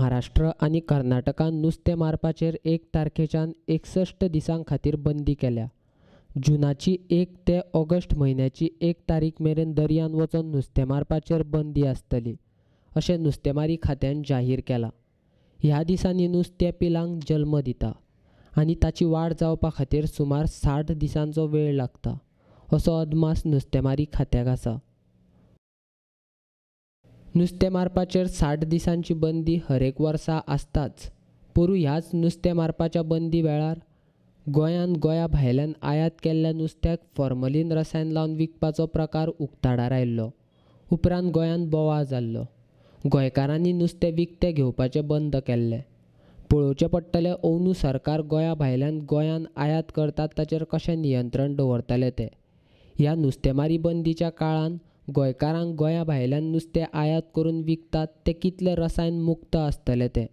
महाराष्ट्र आणि कर्नाटकात नुस्तें मारपाचेर 1 तारखेच्यान 61 दिसां खातीर बंदी केल्या. जूनाची 1 ते ऑगस्ट म्हयन्याची 1 तारीख मेरेन दर्यान वचून नुस्तें मारपाचेर बंदी आसतली, अशें नुस्तेंमारी खात्यान जाहीर केलां. ह्या दिसांनी नुस्तें पिलांक जल्म दिता आनी ताची वाड जावपा खातीर सुमार 60 दिसांचो वेळ लागता, असो अदमास नुस्तेंमारी खात्याक आसा. नुस्तें मारपाचेर 60 दिसांची बंदी हरेक वर्सा आसताच, पोरू ह्याच नुस्तें मारपाच्या बंदी वेळार गोंया भायल्यान आयात केल्ल्या नुस्त्याक फॉर्मलिन रसायन लावन विकपाचो प्रकार उक्ताडार आयिल्लो. उपरांत गोंयांत बोवाळ जाल्लो. गोंयकारांनी नुस्तें विकतें घेवपाचें बंद केल्लें. पळोवचें पडटलें अंदू सरकार गोंया भायल्यान गोंयांत आयात करतात ताचेर कशें नियंत्रण दवरतले ते. ह्या नुस्तेंमारी बंदीच्या काळान गोंयकारांक गोंया भायल्यान नुस्तें आयात करून विकतात तें कितलें रसायन मुक्त आसतलें तें.